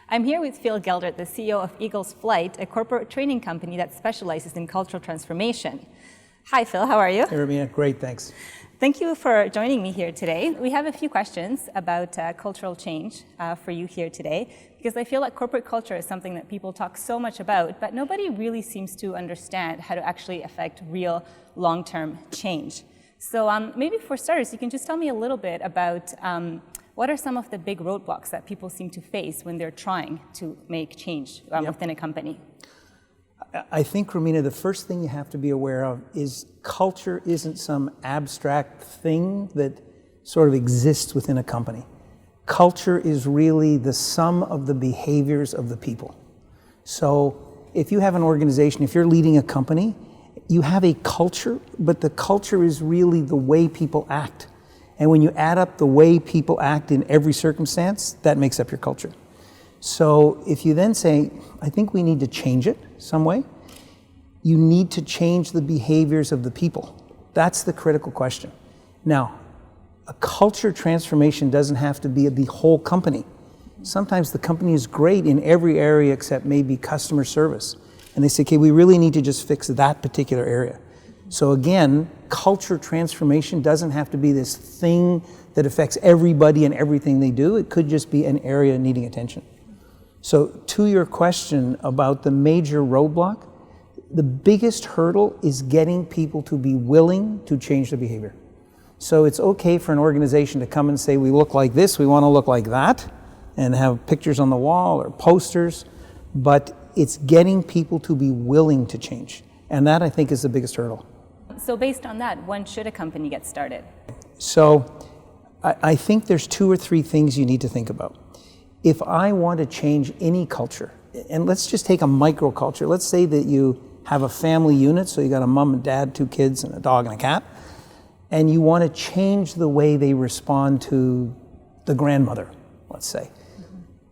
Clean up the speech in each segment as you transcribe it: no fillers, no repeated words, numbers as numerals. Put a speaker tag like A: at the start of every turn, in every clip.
A: I'm here with Phil Geldart, the CEO of Eagle's Flight, a corporate training company that specializes in cultural transformation. Hi, Phil. How are you?
B: Hey, Romina. Great, thanks.
A: Thank you for joining me here today. We have a few questions about cultural change for you here today, because I feel like corporate culture is something that people talk so much about, but nobody really seems to understand how to actually affect real long-term change. So maybe for starters, you can just tell me a little bit about what are some of the big roadblocks that people seem to face when they're trying to make change within a company?
B: I think, Romina, the first thing you have to be aware of is culture isn't some abstract thing that sort of exists within a company. Culture is really the sum of the behaviors of the people. So if you have an organization, if you're leading a company, you have a culture, but the culture is really the way people act. And when you add up the way people act in every circumstance, that makes up your culture. So if you then say, I think we need to change it some way, you need to change the behaviors of the people. That's the critical question. Now, a culture transformation doesn't have to be the whole company. Sometimes the company is great in every area except maybe customer service. And they say, okay, we really need to just fix that particular area. So again, culture transformation doesn't have to be this thing that affects everybody and everything they do. It could just be an area needing attention. So to your question about the major roadblock, the biggest hurdle is getting people to be willing to change their behavior. So it's okay for an organization to come and say, we look like this, we want to look like that, and have pictures on the wall or posters, but it's getting people to be willing to change. And that, I think, is the biggest hurdle.
A: So based on that, when should a company get started?
B: So I think there's 2 or 3 things you need to think about. If I want to change any culture, and let's just take a micro culture. Let's say that you have a family unit, so you got a mom and dad, 2 kids, and a dog and a cat, and you want to change the way they respond to the grandmother, let's say.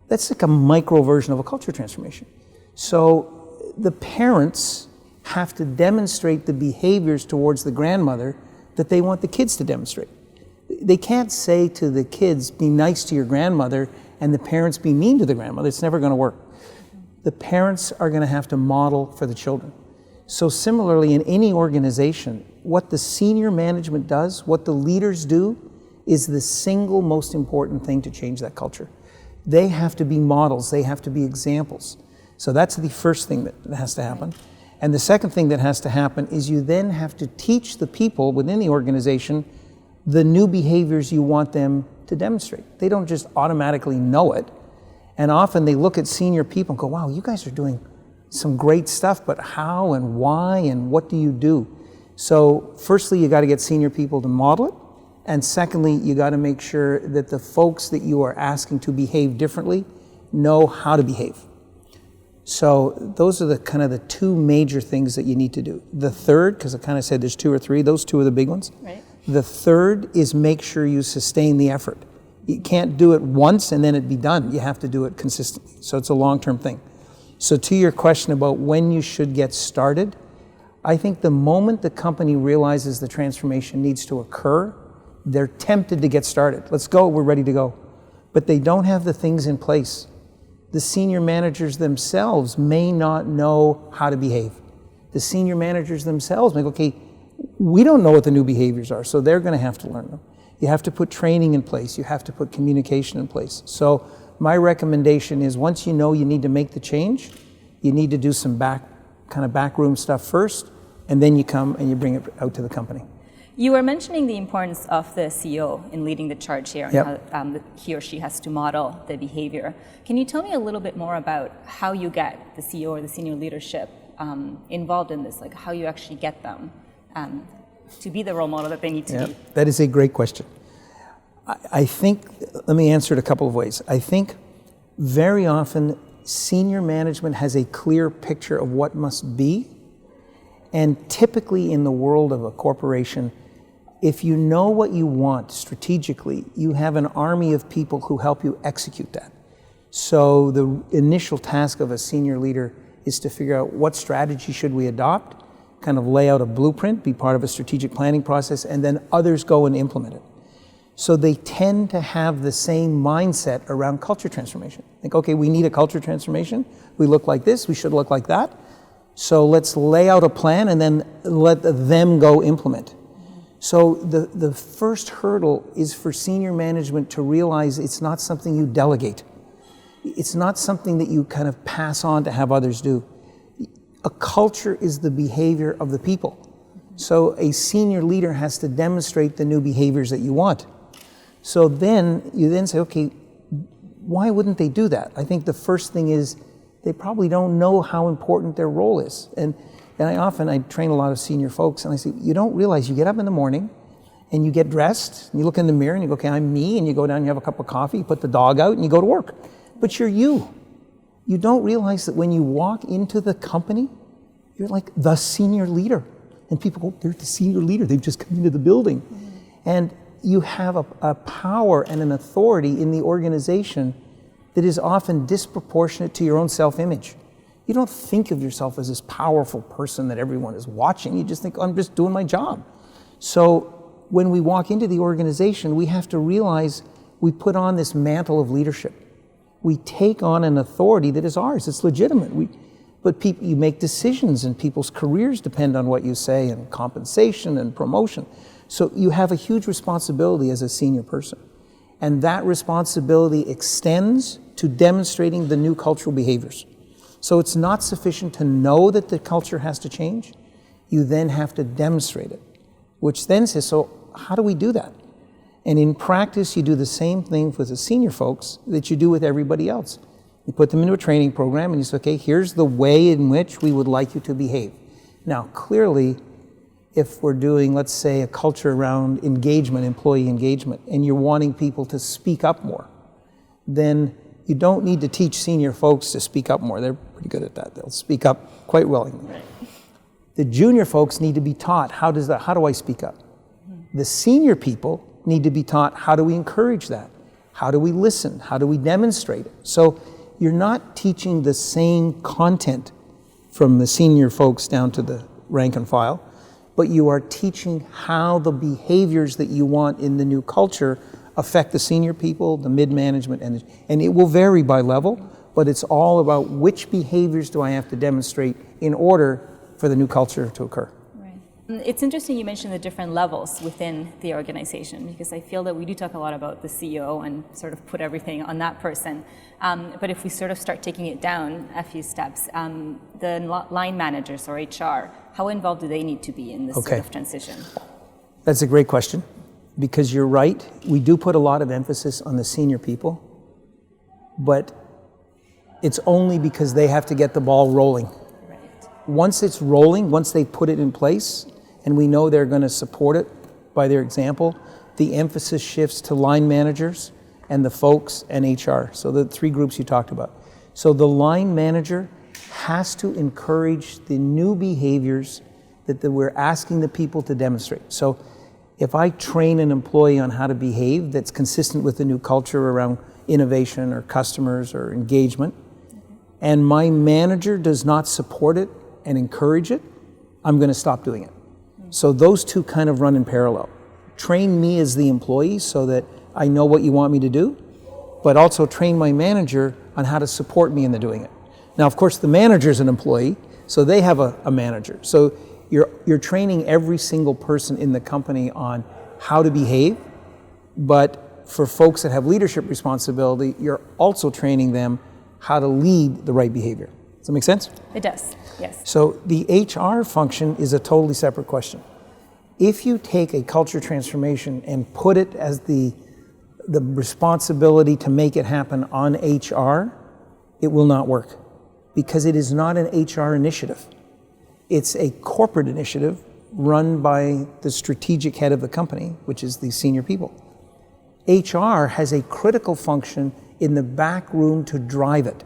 B: That's like a micro version of a culture transformation. So the parents have to demonstrate the behaviors towards the grandmother that they want the kids to demonstrate. They can't say to the kids, be nice to your grandmother, and the parents be mean to the grandmother. It's never going to work. The parents are going to have to model for the children. So similarly, in any organization, what the senior management does, what the leaders do, is the single most important thing to change that culture. They have to be models. They have to be examples. So that's the first thing that has to happen. And the second thing that has to happen is you then have to teach the people within the organization the new behaviors you want them to demonstrate. They don't just automatically know it. And often they look at senior people and go, wow, you guys are doing some great stuff, but how and why and what do you do? So firstly, you got to get senior people to model it. And secondly, you got to make sure that the folks that you are asking to behave differently know how to behave. So those are the kind of the 2 major things that you need to do. The third, because I kind of said there's 2 or 3, those 2 are the big ones.
A: Right.
B: The third is make sure you sustain the effort. You can't do it once and then it'd be done. You have to do it consistently. So it's a long-term thing. So to your question about when you should get started, I think the moment the company realizes the transformation needs to occur, they're tempted to get started. Let's go, we're ready to go. But they don't have the things in place. The senior managers themselves may not know how to behave. The senior managers themselves may go, okay, we don't know what the new behaviors are, so they're going to have to learn them. You have to put training in place. You have to put communication in place. So my recommendation is once you know you need to make the change, you need to do some backroom stuff first, and then you come and you bring it out to the company.
A: You were mentioning the importance of the CEO in leading the charge here, and
B: Yep.
A: how he or she has to model the behavior. Can you tell me a little bit more about how you get the CEO or the senior leadership involved in this, like how you actually get them to be the role model that they need to be?
B: That is a great question. I think, let me answer it a couple of ways. I think very often senior management has a clear picture of what must be, and typically in the world of a corporation, if you know what you want strategically, you have an army of people who help you execute that. So the initial task of a senior leader is to figure out what strategy should we adopt, kind of lay out a blueprint, be part of a strategic planning process, and then others go and implement it. So they tend to have the same mindset around culture transformation. Think, okay, we need a culture transformation. We look like this, we should look like that. So let's lay out a plan and then let them go implement. So the first hurdle is for senior management to realize it's not something you delegate. It's not something that you kind of pass on to have others do. A culture is the behavior of the people. So a senior leader has to demonstrate the new behaviors that you want. So then you then say, okay, why wouldn't they do that? I think the first thing is they probably don't know how important their role is. And I train a lot of senior folks, and I say, you don't realize you get up in the morning and you get dressed, and you look in the mirror and you go, okay, I'm me, and you go down and you have a cup of coffee, you put the dog out and you go to work. But you're you. You don't realize that when you walk into the company, you're like the senior leader. And people go, they're the senior leader, they've just come into the building. And you have a power and an authority in the organization that is often disproportionate to your own self-image. You don't think of yourself as this powerful person that everyone is watching. You just think, oh, I'm just doing my job. So when we walk into the organization, we have to realize we put on this mantle of leadership. We take on an authority that is ours. It's legitimate. But you make decisions, and people's careers depend on what you say, and compensation and promotion. So you have a huge responsibility as a senior person. And that responsibility extends to demonstrating the new cultural behaviors. So it's not sufficient to know that the culture has to change. You then have to demonstrate it, which then says, so how do we do that? And in practice, you do the same thing with the senior folks that you do with everybody else. You put them into a training program and you say, okay, here's the way in which we would like you to behave. Now, clearly, if we're doing, let's say, a culture around engagement, employee engagement, and you're wanting people to speak up more, then you don't need to teach senior folks to speak up more. They're pretty good at that. They'll speak up quite willingly. Right. The junior folks need to be taught, how do I speak up? The senior people need to be taught, how do we encourage that? How do we listen? How do we demonstrate it? So you're not teaching the same content from the senior folks down to the rank and file, but you are teaching how the behaviors that you want in the new culture affect the senior people, the mid-management, and it will vary by level, but it's all about which behaviors do I have to demonstrate in order for the new culture to occur.
A: Right. It's interesting you mentioned the different levels within the organization, because I feel that we do talk a lot about the CEO and sort of put everything on that person. But if we sort of start taking it down a few steps, the line managers or HR, how involved do they need to be in this sort of transition?
B: That's a great question, because you're right. We do put a lot of emphasis on the senior people, but it's only because they have to get the ball rolling. Right. Once it's rolling, once they put it in place, and we know they're going to support it by their example, the emphasis shifts to line managers and the folks and HR. So the three groups you talked about. So the line manager has to encourage the new behaviors that we're asking the people to demonstrate. So if I train an employee on how to behave that's consistent with the new culture around innovation or customers or engagement, and my manager does not support it and encourage it, I'm going to stop doing it. So those two kind of run in parallel. Train me as the employee so that I know what you want me to do, but also train my manager on how to support me in the doing it. Now, of course, the manager's an employee, so they have a manager. So you're training every single person in the company on how to behave, but for folks that have leadership responsibility, you're also training them how to lead the right behavior. Does that make sense?
A: It does, yes.
B: So the HR function is a totally separate question. If you take a culture transformation and put it as the responsibility to make it happen on HR, it will not work, because it is not an HR initiative. It's a corporate initiative run by the strategic head of the company, which is the senior people. HR has a critical function in the back room to drive it.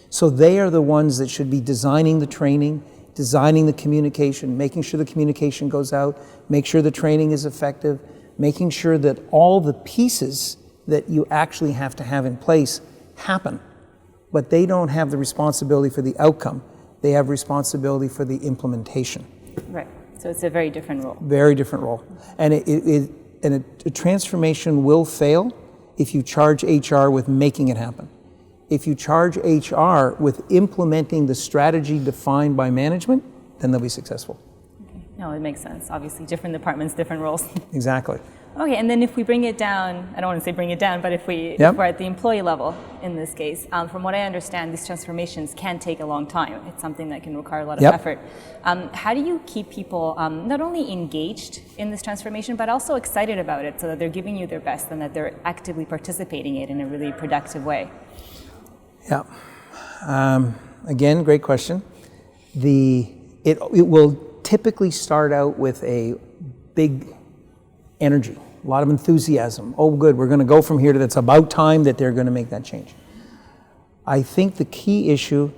B: So they are the ones that should be designing the training, designing the communication, making sure the communication goes out, make sure the training is effective, making sure that all the pieces that you actually have to have in place happen. But they don't have the responsibility for the outcome. They have responsibility for the implementation.
A: Right, so it's a very different role.
B: Very different role. And a transformation will fail if you charge HR with making it happen. If you charge HR with implementing the strategy defined by management, then they'll be successful.
A: Okay. No, it makes sense. Obviously, different departments, different roles.
B: Exactly.
A: Okay, and then if we bring it down, I don't want to say bring it down, but if we're at the employee level in this case, from what I understand, these transformations can take a long time. It's something that can require a lot of effort. How do you keep people not only engaged in this transformation, but also excited about it so that they're giving you their best and that they're actively participating in it in a really productive way?
B: Yeah. Again, great question. It will typically start out with a big energy, a lot of enthusiasm. Oh, good, we're going to go from here to that's about time that they're going to make that change. I think the key issue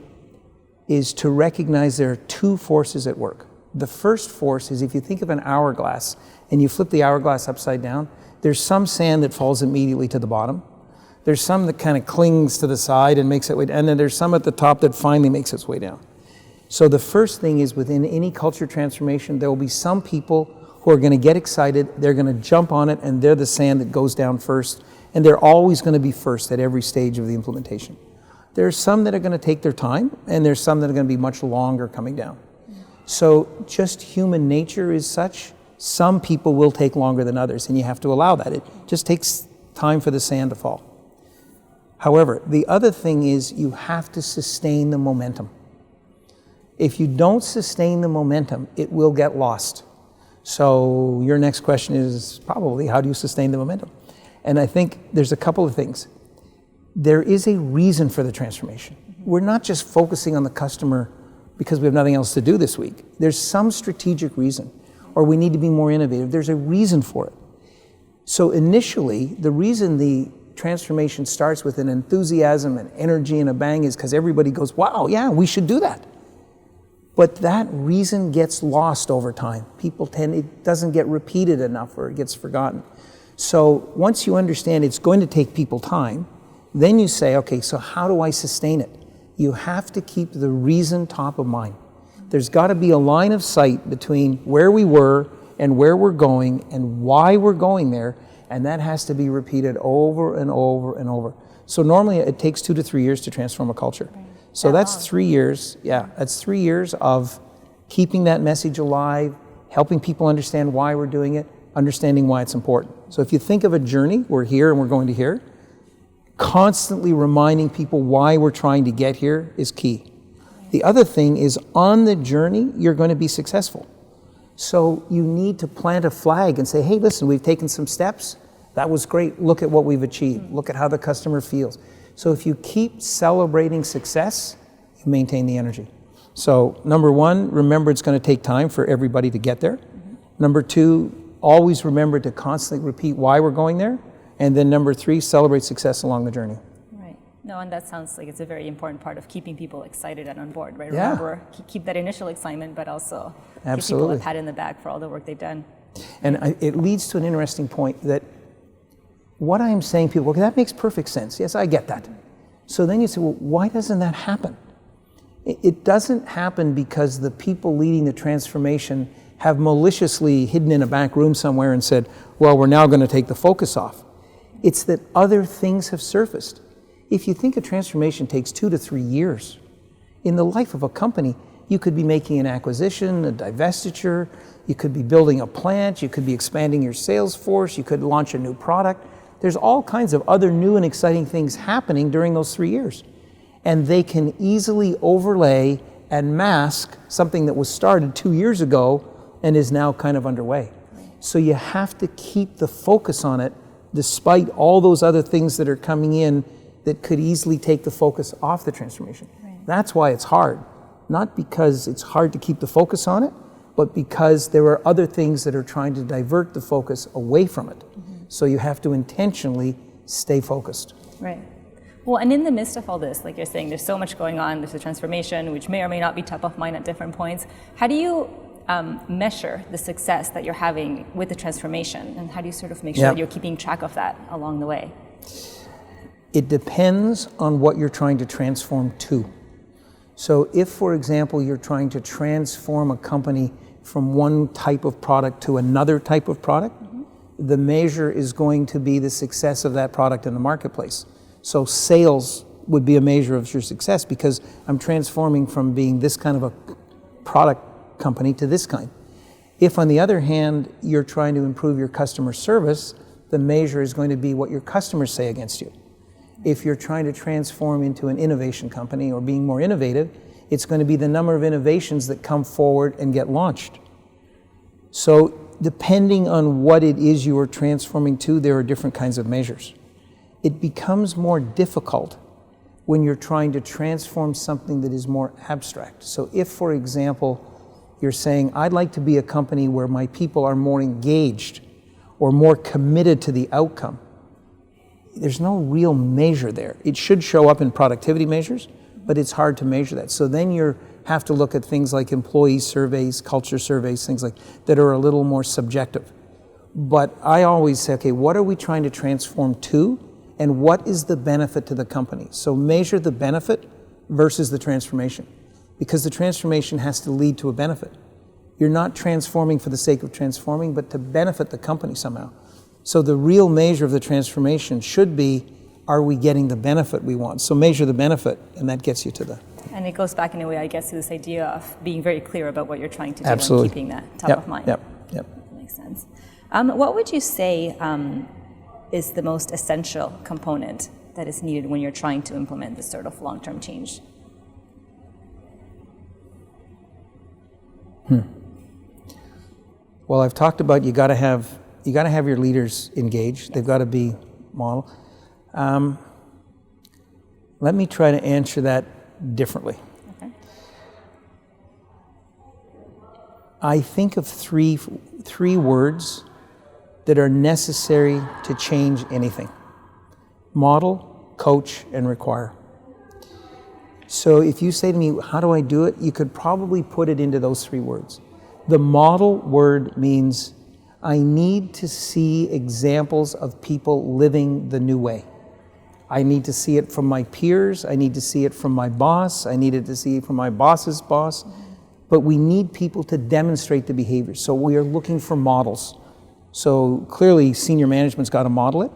B: is to recognize there are two forces at work. The first force is if you think of an hourglass and you flip the hourglass upside down, there's some sand that falls immediately to the bottom. There's some that kind of clings to the side and makes its way, and then there's some at the top that finally makes its way down. So the first thing is within any culture transformation, there will be some people who are going to get excited, they're going to jump on it, and they're the sand that goes down first, and they're always going to be first at every stage of the implementation. There's some that are going to take their time, and there's some that are going to be much longer coming down. So just human nature is such, some people will take longer than others, and you have to allow that. It just takes time for the sand to fall. However, the other thing is you have to sustain the momentum. If you don't sustain the momentum, it will get lost. So your next question is probably, how do you sustain the momentum? And I think there's a couple of things. There is a reason for the transformation. We're not just focusing on the customer because we have nothing else to do this week. There's some strategic reason, or we need to be more innovative. There's a reason for it. So initially, the reason the transformation starts with an enthusiasm and energy and a bang is because everybody goes, wow, yeah, we should do that. But that reason gets lost over time. It doesn't get repeated enough or it gets forgotten. So once you understand it's going to take people time, then you say, okay, so how do I sustain it? You have to keep the reason top of mind. There's got to be a line of sight between where we were and where we're going and why we're going there, and that has to be repeated over and over and over. So normally it takes 2 to 3 years to transform a culture. So that's 3 years, that's 3 years of keeping that message alive, helping people understand why we're doing it, understanding why it's important. So if you think of a journey, we're here and we're going to here, constantly reminding people why we're trying to get here is key. The other thing is on the journey, you're going to be successful. So you need to plant a flag and say, hey, listen, we've taken some steps. That was great. Look at what we've achieved. Look at how the customer feels. So if you keep celebrating success, you maintain the energy. So number one, remember it's going to take time for everybody to get there. Number two, always remember to constantly repeat why we're going there. And then number three, celebrate success along the journey.
A: Right. No, and that sounds like it's a very important part of keeping people excited and on board, right?
B: Yeah.
A: Remember, keep that initial excitement, but also
B: Absolutely.
A: give people a pat in the back for all the work they've done.
B: And it leads to an interesting point that what I'm saying, people, okay, that makes perfect sense. Yes, I get that. So then you say, well, why doesn't that happen? It doesn't happen because the people leading the transformation have maliciously hidden in a back room somewhere and said, well, we're now going to take the focus off. It's that other things have surfaced. If you think a transformation takes 2 to 3 years, in the life of a company, you could be making an acquisition, a divestiture, you could be building a plant, you could be expanding your sales force, you could launch a new product. There's all kinds of other new and exciting things happening during those 3 years. And they can easily overlay and mask something that was started 2 years ago and is now kind of underway. So you have to keep the focus on it despite all those other things that are coming in that could easily take the focus off the transformation. Right. That's why it's hard. Not because it's hard to keep the focus on it, but because there are other things that are trying to divert the focus away from it. So you have to intentionally stay focused.
A: Right. Well, and in the midst of all this, like you're saying, there's so much going on, there's a transformation, which may or may not be top of mind at different points. How do you measure the success that you're having with the transformation? And how do you sort of make sure that you're keeping track of that along the way?
B: It depends on what you're trying to transform to. So if, for example, you're trying to transform a company from one type of product to another type of product, the measure is going to be the success of that product in the marketplace. So sales would be a measure of your success because I'm transforming from being this kind of a product company to this kind. If on the other hand, you're trying to improve your customer service, the measure is going to be what your customers say against you. If you're trying to transform into an innovation company or being more innovative, it's going to be the number of innovations that come forward and get launched. So depending on what it is you are transforming to, there are different kinds of measures. It becomes more difficult when you're trying to transform something that is more abstract. So if, for example, you're saying, I'd like to be a company where my people are more engaged or more committed to the outcome, there's no real measure there. It should show up in productivity measures, but it's hard to measure that. So then you have to look at things like employee surveys, culture surveys, things like that are a little more subjective. But I always say, okay, what are we trying to transform to, and what is the benefit to the company? So measure the benefit versus the transformation, because the transformation has to lead to a benefit. You're not transforming for the sake of transforming, but to benefit the company somehow. So the real measure of the transformation should be, are we getting the benefit we want? So measure the benefit, and that gets you to the...
A: And it goes back in a way, I guess, to this idea of being very clear about what you're trying to do
B: Absolutely.
A: and keeping that top of mind.
B: Yep.
A: That makes sense. What would you say is the most essential component that is needed when you're trying to implement this sort of long-term change?
B: Well, I've talked about you got to have your leaders engaged. They've got to be model. Let me try to answer that differently.
A: Okay.
B: I think of three words that are necessary to change anything: model, coach, and require. So if you say to me, how do I do it? You could probably put it into those three words. The model word means I need to see examples of people living the new way. I need to see it from my peers. I need to see it from my boss. I needed to see it from my boss's boss. But we need people to demonstrate the behavior. So we are looking for models. So clearly senior management's got to model it.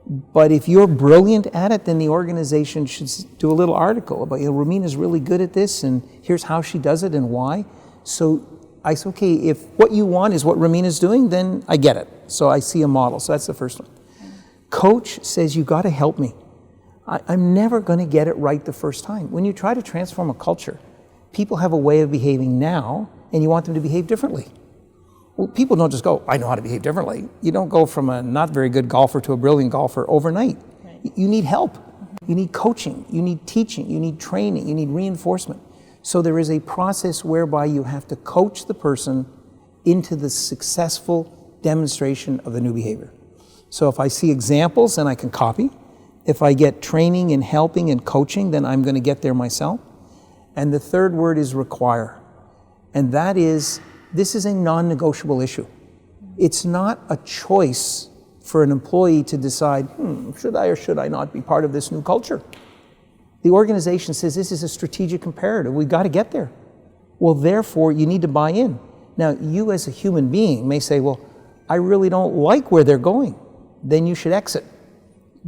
B: But if you're brilliant at it, then the organization should do a little article about, Romina's really good at this, and here's how she does it and why. So I say, okay, if what you want is what Romina's doing, then I get it. So I see a model. So that's the first one. Coach says, you got to help me. I'm never going to get it right the first time. When you try to transform a culture, people have a way of behaving now, and you want them to behave differently. Well, people don't just go, I know how to behave differently. You don't go from a not very good golfer to a brilliant golfer overnight. Right. You need help. You need coaching. You need teaching. You need training. You need reinforcement. So there is a process whereby you have to coach the person into the successful demonstration of the new behavior. So if I see examples, then I can copy. If I get training and helping and coaching, then I'm going to get there myself. And the third word is require. And that is, this is a non-negotiable issue. It's not a choice for an employee to decide, should I or should I not be part of this new culture? The organization says this is a strategic imperative. We've got to get there. Well, therefore, you need to buy in. Now, you as a human being may say, well, I really don't like where they're going. Then you should exit.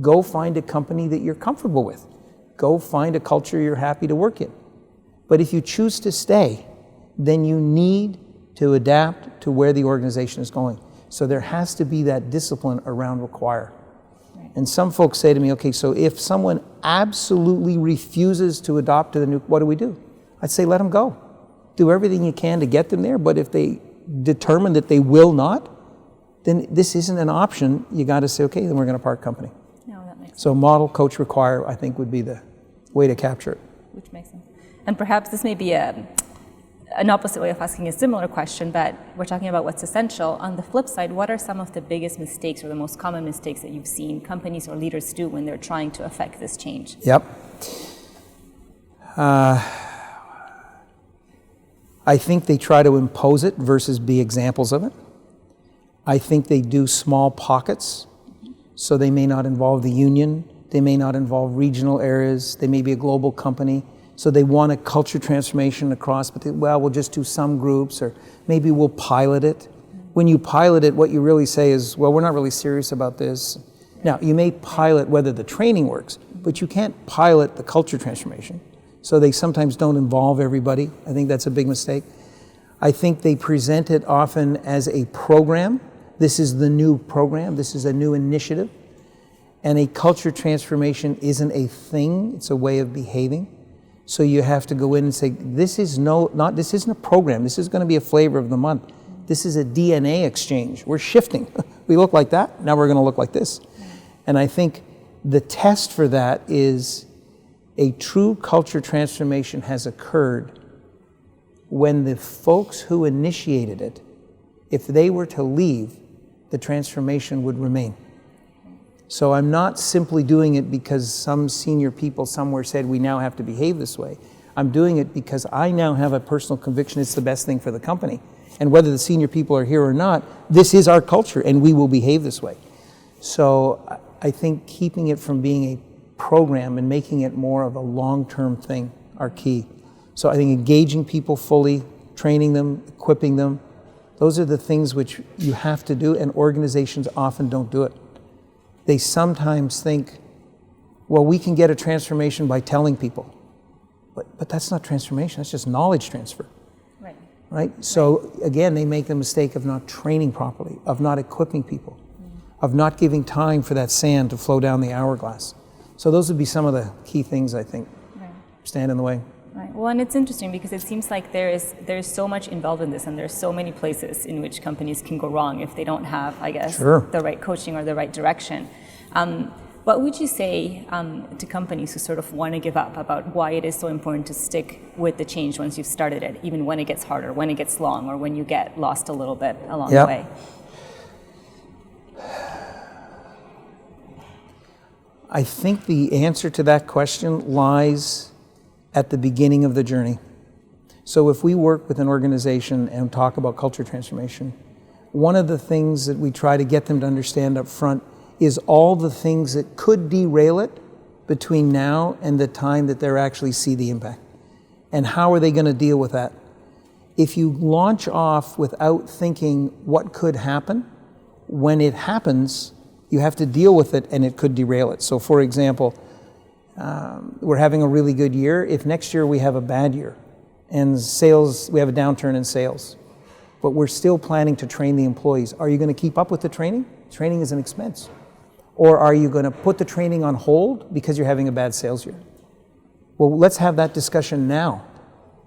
B: Go find a company that you're comfortable with. Go find a culture you're happy to work in. But if you choose to stay, then you need to adapt to where the organization is going. So there has to be that discipline around require. And some folks say to me, okay, so if someone absolutely refuses to adopt to the new, what do? I'd say let them go. Do everything you can to get them there, but if they determine that they will not, then this isn't an option. You got to say, okay, then we're going to part company.
A: No, that makes sense.
B: So model, coach, require, I think would be the way to capture it.
A: Which makes sense. And perhaps this may be an opposite way of asking a similar question, but we're talking about what's essential. On the flip side, what are some of the biggest mistakes or the most common mistakes that you've seen companies or leaders do when they're trying to affect this change?
B: Yep. I think they try to impose it versus be examples of it. I think they do small pockets, so they may not involve the union, they may not involve regional areas, they may be a global company, so they want a culture transformation across, but we'll just do some groups, or maybe we'll pilot it. When you pilot it, what you really say is, well, we're not really serious about this. Now, you may pilot whether the training works, but you can't pilot the culture transformation. So they sometimes don't involve everybody. I think that's a big mistake. I think they present it often as a program. This is the new program. This is a new initiative. And a culture transformation isn't a thing. It's a way of behaving. So you have to go in and say, this isn't a program. This is going to be a flavor of the month. This is a DNA exchange. We're shifting. We look like that. Now we're going to look like this. And I think the test for that is a true culture transformation has occurred when the folks who initiated it, if they were to leave, the transformation would remain. So I'm not simply doing it because some senior people somewhere said we now have to behave this way. I'm doing it because I now have a personal conviction it's the best thing for the company. And whether the senior people are here or not, this is our culture and we will behave this way. So I think keeping it from being a program and making it more of a long-term thing are key. So I think engaging people fully, training them, equipping them, those are the things which you have to do, and organizations often don't do it. They sometimes think, well, we can get a transformation by telling people. But that's not transformation, that's just knowledge transfer. Right? So again, they make the mistake of not training properly, of not equipping people, of not giving time for that sand to flow down the hourglass. So those would be some of the key things I think stand in the way.
A: Right. Well, and it's interesting because it seems like there's so much involved in this, and there's so many places in which companies can go wrong if they don't have, I guess, the right coaching or the right direction. What would you say to companies who sort of want to give up about why it is so important to stick with the change once you've started it, even when it gets harder, when it gets long, or when you get lost a little bit along the way?
B: I think the answer to that question lies at the beginning of the journey. So if we work with an organization and talk about culture transformation, one of the things that we try to get them to understand up front is all the things that could derail it between now and the time that they actually see the impact. And how are they going to deal with that? If you launch off without thinking what could happen, when it happens, you have to deal with it and it could derail it. So for example, we're having a really good year. If next year we have a bad year and sales, we have a downturn in sales, but we're still planning to train the employees, are you going to keep up with the training? Training is an expense. Or are you going to put the training on hold because you're having a bad sales year? Well, let's have that discussion now.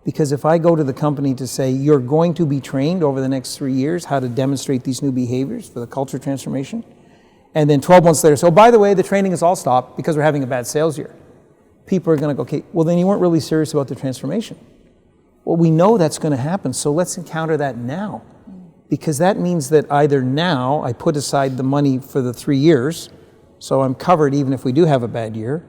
B: Because if I go to the company to say, you're going to be trained over the next 3 years how to demonstrate these new behaviors for the culture transformation, and then 12 months later, so by the way, the training is all stopped because we're having a bad sales year. People are going to go, okay, well then you weren't really serious about the transformation. Well, we know that's going to happen, so let's encounter that now. Because that means that either now I put aside the money for the 3 years, so I'm covered even if we do have a bad year,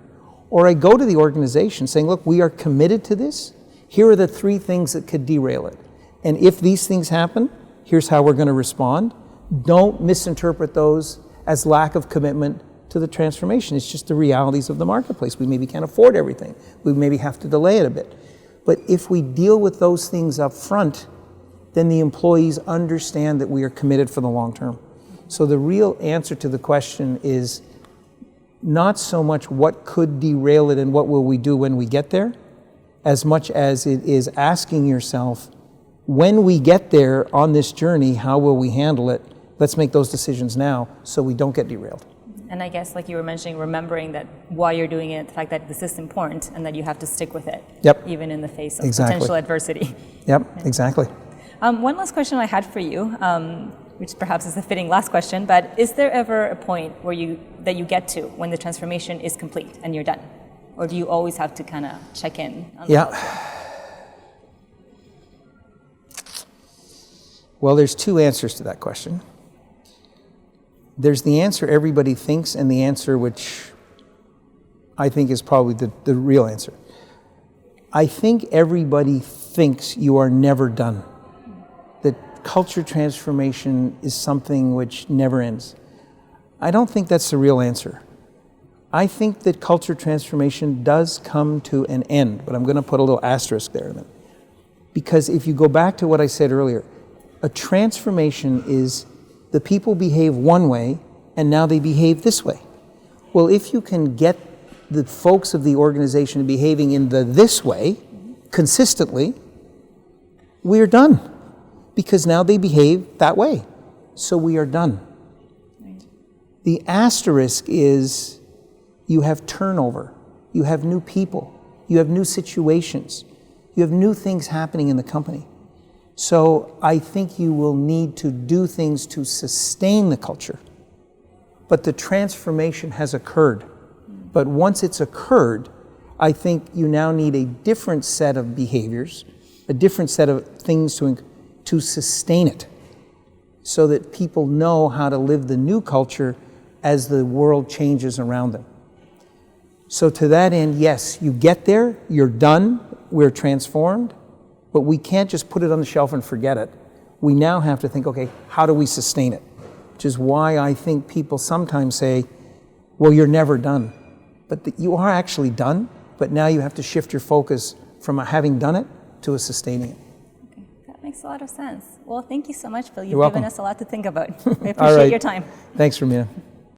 B: or I go to the organization saying, look, we are committed to this. Here are the 3 things that could derail it. And if these things happen, here's how we're going to respond. Don't misinterpret those as lack of commitment to the transformation. It's just the realities of the marketplace. We maybe can't afford everything. We maybe have to delay it a bit. But if we deal with those things up front, then the employees understand that we are committed for the long term. So the real answer to the question is not so much what could derail it and what will we do when we get there, as much as it is asking yourself, when we get there on this journey, how will we handle it? Let's make those decisions now so we don't get derailed.
A: And I guess, like you were mentioning, remembering that why you're doing it, the fact that this is important and that you have to stick with it, even in the face of potential adversity.
B: Exactly.
A: One last question I had for you, which perhaps is a fitting last question, but is there ever a point where you get to when the transformation is complete and you're done? Or do you always have to kind of check in on the culture?
B: Well, there's 2 answers to that question. There's the answer everybody thinks and the answer which I think is probably the real answer. I think everybody thinks you are never done. That culture transformation is something which never ends. I don't think that's the real answer. I think that culture transformation does come to an end, but I'm going to put a little asterisk there. Because if you go back to what I said earlier, A transformation is the people behave one way and now they behave this way. Well, if you can get the folks of the organization behaving in the this way consistently, we're done. Because now they behave that way. So we are done.
A: Right.
B: The asterisk is you have turnover. You have new people. You have new situations. You have new things happening in the company. So I think you will need to do things to sustain the culture. But the transformation has occurred. But once it's occurred, I think you now need a different set of behaviors, a different set of things to sustain it, so that people know how to live the new culture as the world changes around them. So to that end, yes, you get there, you're done, we're transformed, but we can't just put it on the shelf and forget it. We now have to think, okay, how do we sustain it? Which is why I think people sometimes say, well, you're never done. But you are actually done, but now you have to shift your focus from a having done it to a sustaining it.
A: Okay. That makes a lot of sense. Well, thank you so much, Phil. You've
B: You're welcome.
A: given us a lot to think about. I
B: All
A: appreciate
B: right.
A: your time.
B: Thanks, Romina.